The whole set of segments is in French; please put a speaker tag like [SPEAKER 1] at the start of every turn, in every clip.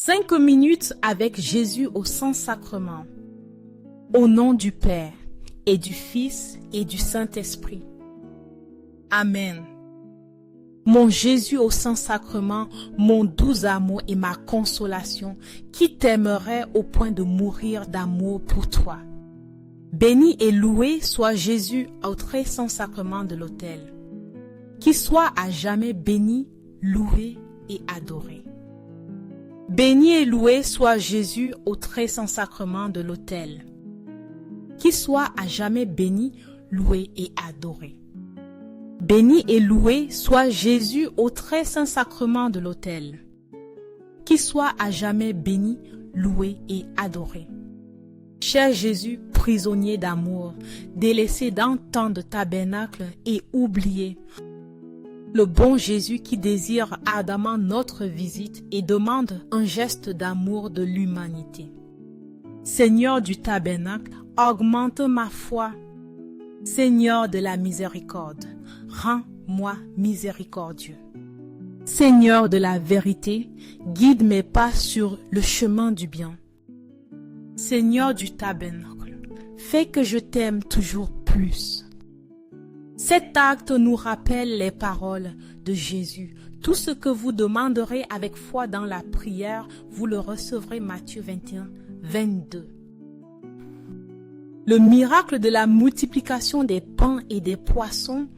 [SPEAKER 1] 5 minutes avec Jésus au Saint-Sacrement. Au nom du Père, et du Fils, et du Saint-Esprit. Amen. Mon Jésus au Saint-Sacrement, mon doux amour et ma consolation, qui t'aimerait au point de mourir d'amour pour toi. Béni et loué soit Jésus au très Saint-Sacrement de l'autel. Qui soit à jamais béni, loué et adoré. Béni et loué soit Jésus au très Saint-Sacrement de l'autel. Qui soit à jamais béni, loué et adoré. Béni et loué soit Jésus au très Saint-Sacrement de l'autel. Qui soit à jamais béni, loué et adoré. Cher Jésus, prisonnier d'amour, délaissé dans tant de tabernacles et oublié, le bon Jésus qui désire ardemment notre visite et demande un geste d'amour de l'humanité. Seigneur du tabernacle, augmente ma foi. Seigneur de la miséricorde, rends-moi miséricordieux. Seigneur de la vérité, guide mes pas sur le chemin du bien. Seigneur du tabernacle, fais que je t'aime toujours plus. Cet acte nous rappelle les paroles de Jésus. Tout ce que vous demanderez avec foi dans la prière, vous le recevrez. Matthieu 21, 22. Le miracle de la multiplication des pains et des poissons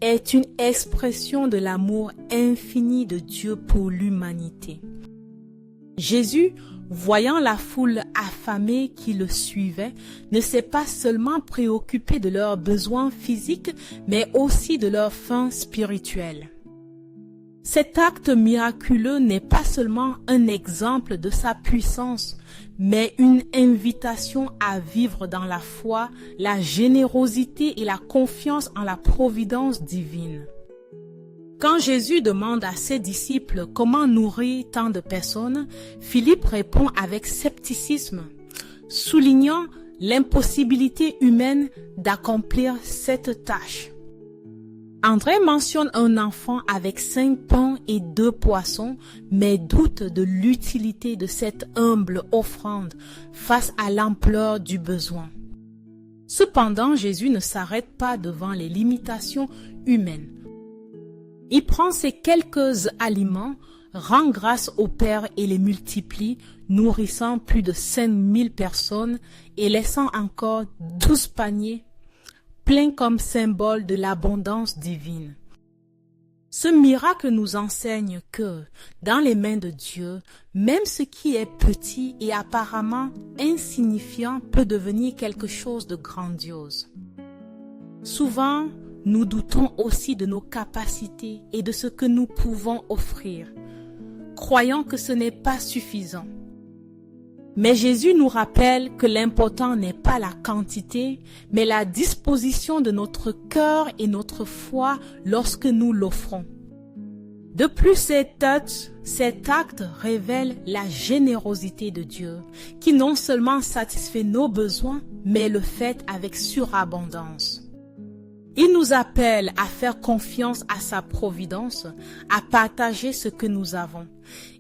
[SPEAKER 1] est une expression de l'amour infini de Dieu pour l'humanité. Jésus, voyant la foule affamée qui le suivait, ne s'est pas seulement préoccupé de leurs besoins physiques, mais aussi de leur faim spirituelle. Cet acte miraculeux n'est pas seulement un exemple de sa puissance, mais une invitation à vivre dans la foi, la générosité et la confiance en la providence divine. Quand Jésus demande à ses disciples comment nourrir tant de personnes, Philippe répond avec scepticisme, soulignant l'impossibilité humaine d'accomplir cette tâche. André mentionne un enfant avec 5 pains et 2 poissons, mais doute de l'utilité de cette humble offrande face à l'ampleur du besoin. Cependant, Jésus ne s'arrête pas devant les limitations humaines. Il prend ces quelques aliments, rend grâce au Père et les multiplie, nourrissant plus de 5000 personnes et laissant encore 12 paniers, pleins comme symbole de l'abondance divine. Ce miracle nous enseigne que, dans les mains de Dieu, même ce qui est petit et apparemment insignifiant peut devenir quelque chose de grandiose. Souvent, nous doutons aussi de nos capacités et de ce que nous pouvons offrir, croyant que ce n'est pas suffisant. Mais Jésus nous rappelle que l'important n'est pas la quantité, mais la disposition de notre cœur et notre foi lorsque nous l'offrons. De plus, cet acte révèle la générosité de Dieu, qui non seulement satisfait nos besoins, mais le fait avec surabondance. Il nous appelle à faire confiance à sa providence, à partager ce que nous avons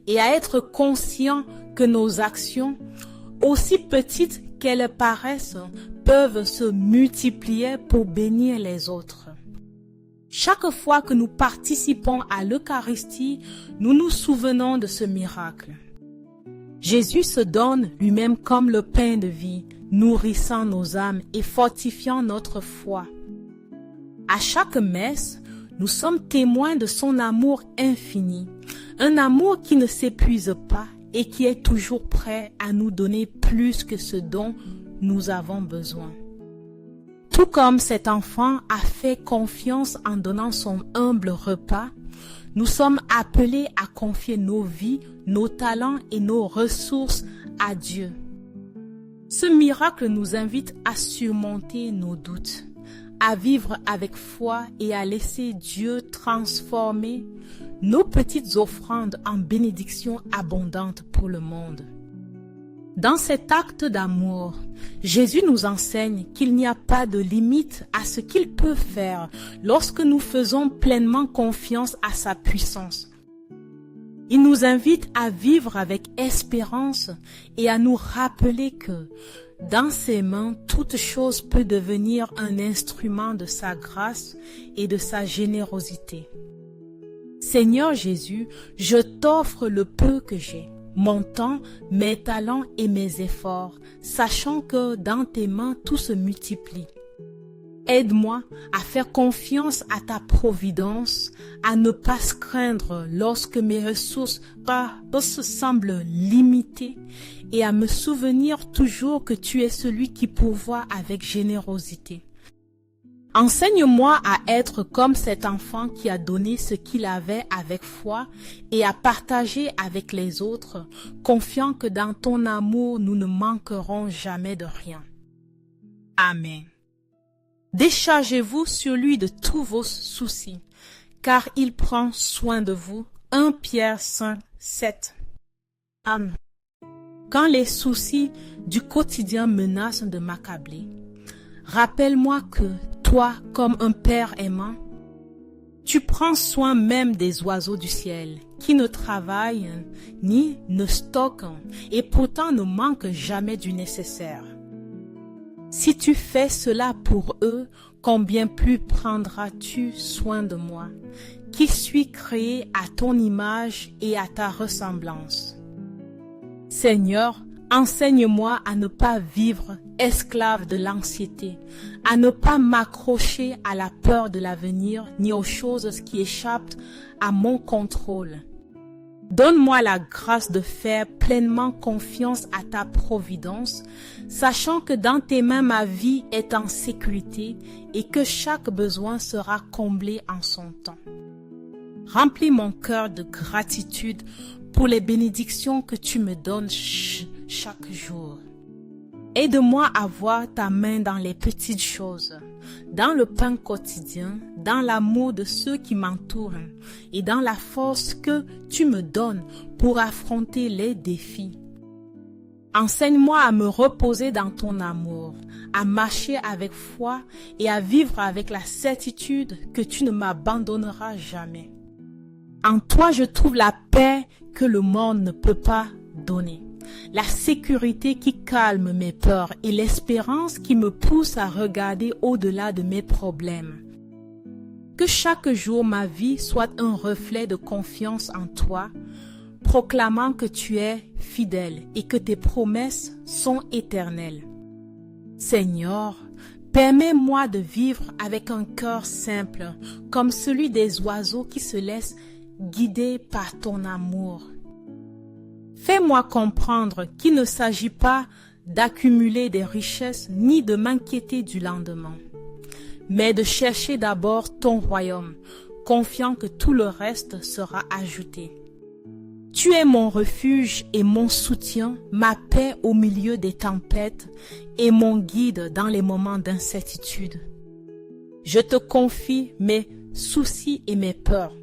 [SPEAKER 1] et à être conscients que nos actions, aussi petites qu'elles paraissent, peuvent se multiplier pour bénir les autres. Chaque fois que nous participons à l'Eucharistie, nous nous souvenons de ce miracle. Jésus se donne lui-même comme le pain de vie, nourrissant nos âmes et fortifiant notre foi. À chaque messe, nous sommes témoins de son amour infini, un amour qui ne s'épuise pas et qui est toujours prêt à nous donner plus que ce dont nous avons besoin. Tout comme cet enfant a fait confiance en donnant son humble repas, nous sommes appelés à confier nos vies, nos talents et nos ressources à Dieu. Ce miracle nous invite à surmonter nos doutes, à vivre avec foi et à laisser Dieu transformer nos petites offrandes en bénédictions abondantes pour le monde. Dans cet acte d'amour, Jésus nous enseigne qu'il n'y a pas de limite à ce qu'il peut faire lorsque nous faisons pleinement confiance à sa puissance. Il nous invite à vivre avec espérance et à nous rappeler que dans ses mains, toute chose peut devenir un instrument de sa grâce et de sa générosité. Seigneur Jésus, je t'offre le peu que j'ai, mon temps, mes talents et mes efforts, sachant que dans tes mains tout se multiplie. Aide-moi à faire confiance à ta providence, à ne pas se craindre lorsque mes ressources semblent limitées et à me souvenir toujours que tu es celui qui pourvoit avec générosité. Enseigne-moi à être comme cet enfant qui a donné ce qu'il avait avec foi et à partager avec les autres, confiant que dans ton amour nous ne manquerons jamais de rien. Amen. Déchargez-vous sur lui de tous vos soucis, car il prend soin de vous. 1 Pierre 5, 7. Amen. Quand les soucis du quotidien menacent de m'accabler, rappelle-moi que toi, comme un père aimant, tu prends soin même des oiseaux du ciel, qui ne travaillent ni ne stockent et pourtant ne manquent jamais du nécessaire. Si tu fais cela pour eux, combien plus prendras-tu soin de moi, qui suis créé à ton image et à ta ressemblance. Seigneur, enseigne-moi à ne pas vivre esclave de l'anxiété, à ne pas m'accrocher à la peur de l'avenir ni aux choses qui échappent à mon contrôle. Donne-moi la grâce de faire pleinement confiance à ta providence, sachant que dans tes mains ma vie est en sécurité et que chaque besoin sera comblé en son temps. Remplis mon cœur de gratitude pour les bénédictions que tu me donnes chaque jour. Aide-moi à voir ta main dans les petites choses, dans le pain quotidien, dans l'amour de ceux qui m'entourent et dans la force que tu me donnes pour affronter les défis. Enseigne-moi à me reposer dans ton amour, à marcher avec foi et à vivre avec la certitude que tu ne m'abandonneras jamais. En toi, je trouve la paix que le monde ne peut pas donner, la sécurité qui calme mes peurs et l'espérance qui me pousse à regarder au-delà de mes problèmes. Que chaque jour ma vie soit un reflet de confiance en toi, proclamant que tu es fidèle et que tes promesses sont éternelles. Seigneur, permets-moi de vivre avec un cœur simple, comme celui des oiseaux qui se laissent guider par ton amour. Fais-moi comprendre qu'il ne s'agit pas d'accumuler des richesses ni de m'inquiéter du lendemain, mais de chercher d'abord ton royaume, confiant que tout le reste sera ajouté. Tu es mon refuge et mon soutien, ma paix au milieu des tempêtes et mon guide dans les moments d'incertitude. Je te confie mes soucis et mes peurs,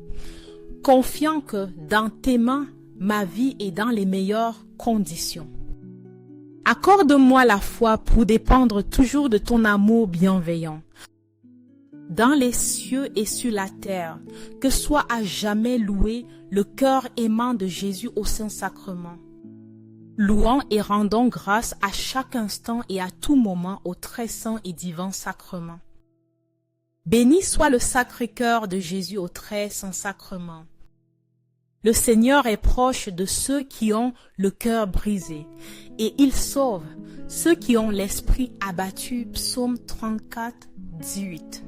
[SPEAKER 1] confiant que dans tes mains, ma vie est dans les meilleures conditions. Accorde-moi la foi pour dépendre toujours de ton amour bienveillant. Dans les cieux et sur la terre, que soit à jamais loué le cœur aimant de Jésus au Saint-Sacrement. Louons et rendons grâce à chaque instant et à tout moment au très saint et divin sacrement. Béni soit le Sacré-Cœur de Jésus au très saint sacrement. Le Seigneur est proche de ceux qui ont le cœur brisé, et il sauve ceux qui ont l'esprit abattu. Psaume 34, 18.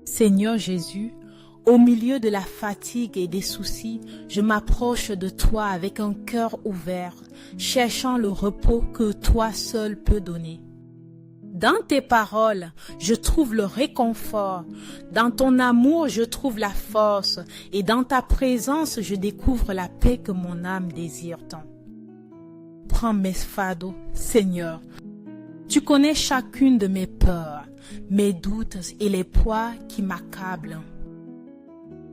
[SPEAKER 1] Seigneur Jésus, au milieu de la fatigue et des soucis, je m'approche de toi avec un cœur ouvert, cherchant le repos que toi seul peux donner. Dans tes paroles, je trouve le réconfort. Dans ton amour, je trouve la force. Et dans ta présence, je découvre la paix que mon âme désire tant. Prends mes fardeaux, Seigneur. Tu connais chacune de mes peurs, mes doutes et les poids qui m'accablent.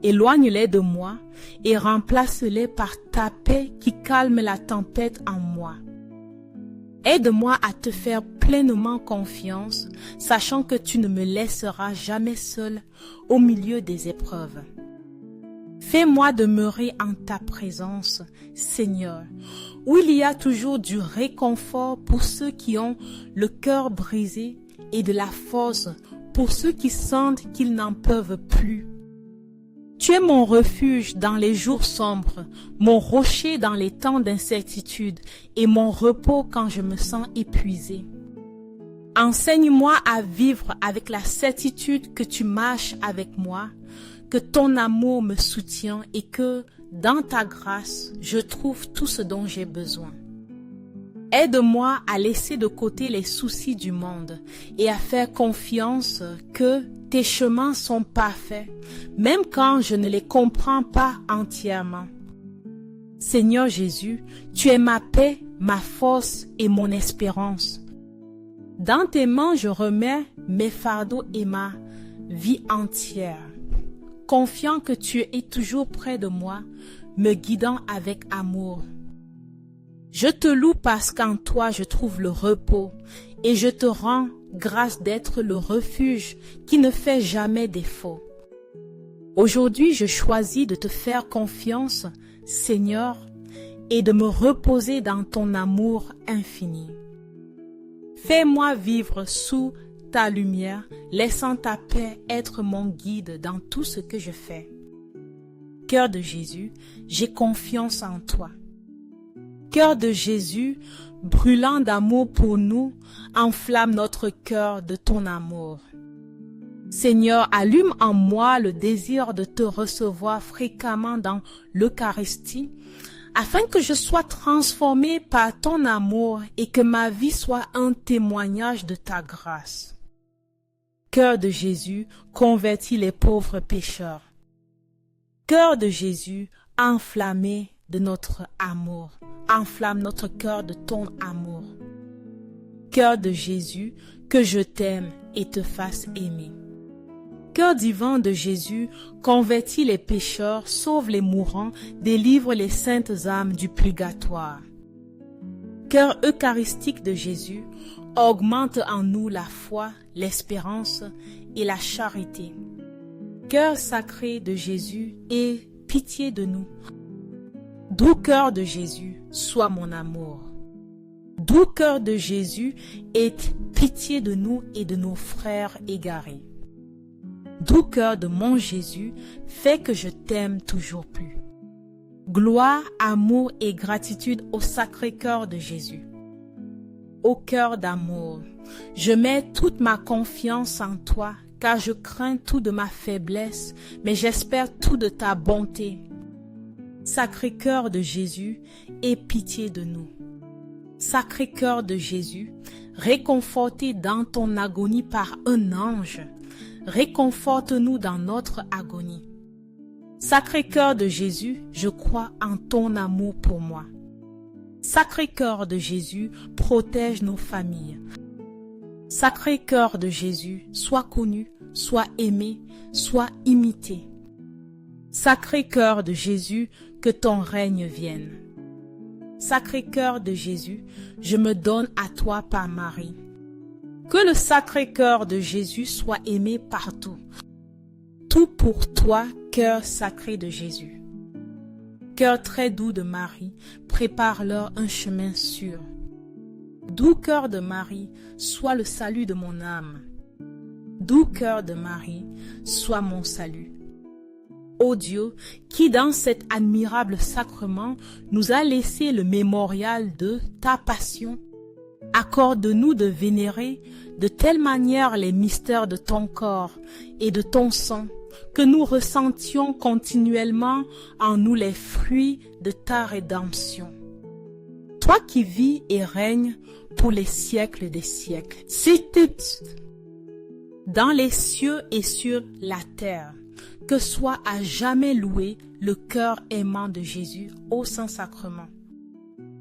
[SPEAKER 1] Éloigne-les de moi et remplace-les par ta paix qui calme la tempête en moi. Aide-moi à te faire pleinement confiance, sachant que tu ne me laisseras jamais seul au milieu des épreuves. Fais-moi demeurer en ta présence, Seigneur, où il y a toujours du réconfort pour ceux qui ont le cœur brisé et de la force pour ceux qui sentent qu'ils n'en peuvent plus. Tu es mon refuge dans les jours sombres, mon rocher dans les temps d'incertitude et mon repos quand je me sens épuisé. Enseigne-moi à vivre avec la certitude que tu marches avec moi, que ton amour me soutient et que, dans ta grâce, je trouve tout ce dont j'ai besoin. Aide-moi à laisser de côté les soucis du monde et à faire confiance que tes chemins sont parfaits, même quand je ne les comprends pas entièrement. Seigneur Jésus, tu es ma paix, ma force et mon espérance. Dans tes mains, je remets mes fardeaux et ma vie entière, confiant que tu es toujours près de moi, me guidant avec amour. Je te loue parce qu'en toi je trouve le repos et je te rends grâce d'être le refuge qui ne fait jamais défaut. Aujourd'hui, je choisis de te faire confiance, Seigneur, et de me reposer dans ton amour infini. Fais-moi vivre sous ta lumière, laissant ta paix être mon guide dans tout ce que je fais. Cœur de Jésus, j'ai confiance en toi. Cœur de Jésus, brûlant d'amour pour nous, enflamme notre cœur de ton amour. Seigneur, allume en moi le désir de te recevoir fréquemment dans l'Eucharistie, afin que je sois transformé par ton amour et que ma vie soit un témoignage de ta grâce. Cœur de Jésus, convertis les pauvres pécheurs. Cœur de Jésus, enflammé de notre amour, enflamme notre cœur de ton amour. Cœur de Jésus, que je t'aime et te fasse aimer. Cœur divin de Jésus, convertis les pécheurs, sauve les mourants, délivre les saintes âmes du purgatoire. Cœur eucharistique de Jésus, augmente en nous la foi, l'espérance et la charité. Cœur sacré de Jésus, aie pitié de nous. Doux cœur de Jésus, sois mon amour. Doux cœur de Jésus, aie pitié de nous et de nos frères égarés. Doux cœur de mon Jésus, fais que je t'aime toujours plus. Gloire, amour et gratitude au sacré cœur de Jésus. Ô cœur d'amour, je mets toute ma confiance en toi, car je crains tout de ma faiblesse, mais j'espère tout de ta bonté. Sacré cœur de Jésus, aie pitié de nous. Sacré cœur de Jésus, réconforté dans ton agonie par un ange, réconforte-nous dans notre agonie. Sacré cœur de Jésus, je crois en ton amour pour moi. Sacré cœur de Jésus, protège nos familles. Sacré cœur de Jésus, sois connu, sois aimé, sois imité. Sacré cœur de Jésus, que ton règne vienne. Sacré cœur de Jésus, je me donne à toi par Marie. Que le sacré cœur de Jésus soit aimé partout. Tout pour toi, cœur sacré de Jésus. Cœur très doux de Marie, prépare-leur un chemin sûr. Doux cœur de Marie, sois le salut de mon âme. Doux cœur de Marie, sois mon salut. Ô Dieu, qui dans cet admirable sacrement nous a laissé le mémorial de ta passion, accorde-nous de vénérer de telle manière les mystères de ton corps et de ton sang, que nous ressentions continuellement en nous les fruits de ta rédemption. Toi qui vis et règnes pour les siècles des siècles, c'était dans les cieux et sur la terre, que soit à jamais loué le cœur aimant de Jésus au Saint-Sacrement.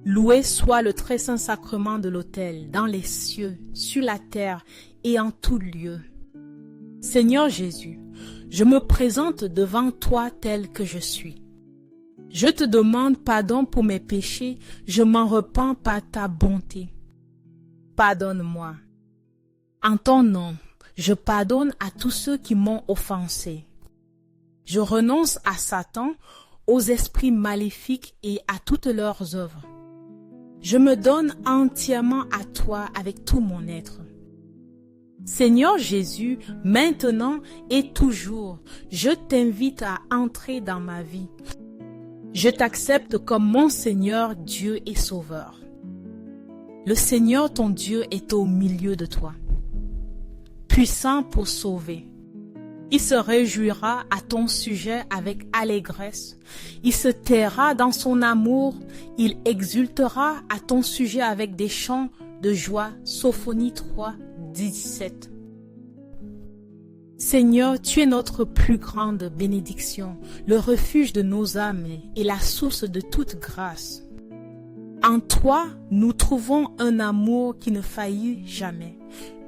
[SPEAKER 1] Loué soit le très saint sacrement de l'autel, dans les cieux, sur la terre et en tout lieu. Seigneur Jésus, je me présente devant toi tel que je suis. Je te demande pardon pour mes péchés, je m'en repens par ta bonté. Pardonne-moi. En ton nom, je pardonne à tous ceux qui m'ont offensé. Je renonce à Satan, aux esprits maléfiques et à toutes leurs œuvres. Je me donne entièrement à toi avec tout mon être. Seigneur Jésus, maintenant et toujours, je t'invite à entrer dans ma vie. Je t'accepte comme mon Seigneur, Dieu et Sauveur. Le Seigneur ton Dieu est au milieu de toi, puissant pour sauver. Il se réjouira à ton sujet avec allégresse. Il se taira dans son amour. Il exultera à ton sujet avec des chants de joie. Sophonie 3, 17. Seigneur, tu es notre plus grande bénédiction, le refuge de nos âmes et la source de toute grâce. En toi, nous trouvons un amour qui ne faillit jamais,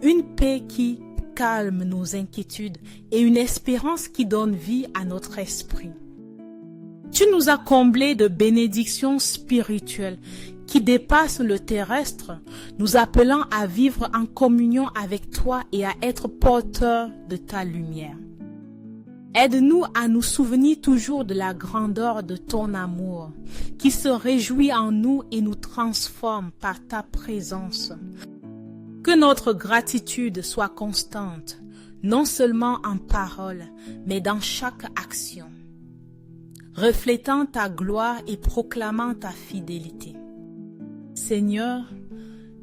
[SPEAKER 1] une paix qui calme nos inquiétudes et une espérance qui donne vie à notre esprit. Tu nous as comblés de bénédictions spirituelles qui dépassent le terrestre, nous appelant à vivre en communion avec toi et à être porteurs de ta lumière. Aide-nous à nous souvenir toujours de la grandeur de ton amour, qui se réjouit en nous et nous transforme par ta présence. Que notre gratitude soit constante, non seulement en parole, mais dans chaque action, reflétant ta gloire et proclamant ta fidélité. Seigneur,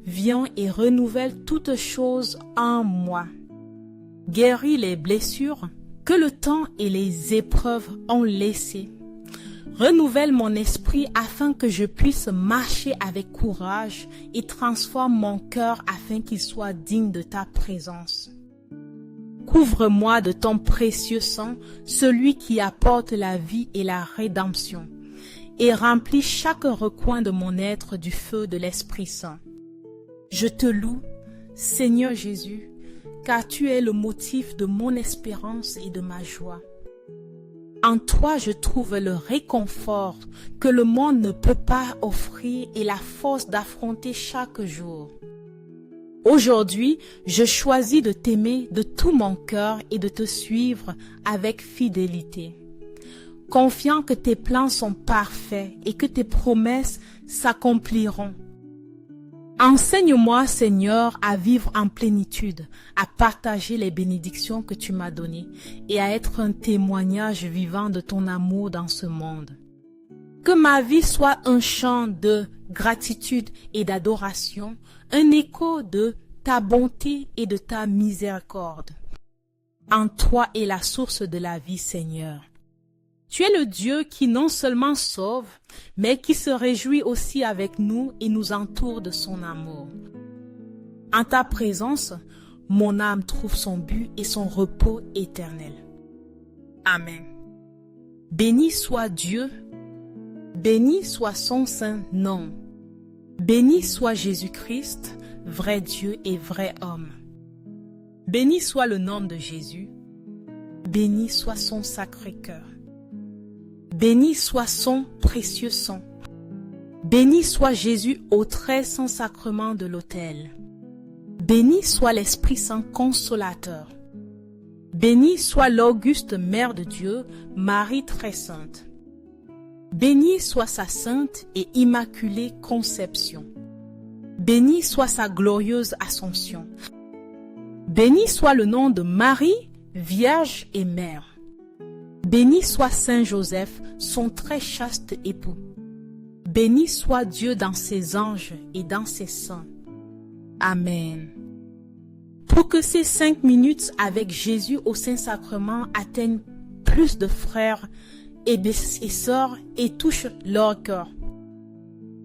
[SPEAKER 1] viens et renouvelle toutes choses en moi. Guéris les blessures que le temps et les épreuves ont laissées. Renouvelle mon esprit afin que je puisse marcher avec courage et transforme mon cœur afin qu'il soit digne de ta présence. Couvre-moi de ton précieux sang, celui qui apporte la vie et la rédemption, et remplis chaque recoin de mon être du feu de l'Esprit Saint. Je te loue, Seigneur Jésus, car tu es le motif de mon espérance et de ma joie. En toi, je trouve le réconfort que le monde ne peut pas offrir et la force d'affronter chaque jour. Aujourd'hui, je choisis de t'aimer de tout mon cœur et de te suivre avec fidélité. Confiant que tes plans sont parfaits et que tes promesses s'accompliront. Enseigne-moi, Seigneur, à vivre en plénitude, à partager les bénédictions que tu m'as données et à être un témoignage vivant de ton amour dans ce monde. Que ma vie soit un chant de gratitude et d'adoration, un écho de ta bonté et de ta miséricorde. En toi est la source de la vie, Seigneur. Tu es le Dieu qui non seulement sauve, mais qui se réjouit aussi avec nous et nous entoure de son amour. En ta présence, mon âme trouve son but et son repos éternel. Amen. Béni soit Dieu, béni soit son saint nom. Béni soit Jésus-Christ, vrai Dieu et vrai homme. Béni soit le nom de Jésus, béni soit son sacré cœur. Béni soit son précieux sang. Béni soit Jésus au très saint sacrement de l'autel. Béni soit l'Esprit Saint consolateur. Béni soit l'auguste Mère de Dieu, Marie très sainte. Béni soit sa sainte et immaculée conception. Béni soit sa glorieuse ascension. Béni soit le nom de Marie, Vierge et Mère. Béni soit Saint Joseph, son très chaste époux. Béni soit Dieu dans ses anges et dans ses saints. Amen. Pour que ces 5 minutes avec Jésus au Saint-Sacrement atteignent plus de frères et de sœurs et touchent leur cœur,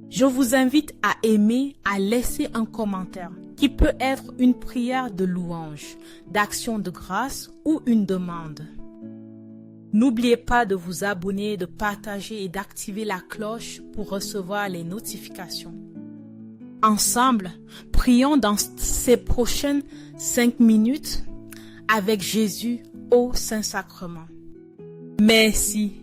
[SPEAKER 1] je vous invite à aimer, à laisser un commentaire qui peut être une prière de louange, d'action de grâce ou une demande. N'oubliez pas de vous abonner, de partager et d'activer la cloche pour recevoir les notifications. Ensemble, prions dans ces prochaines 5 minutes avec Jésus au Saint-Sacrement. Merci.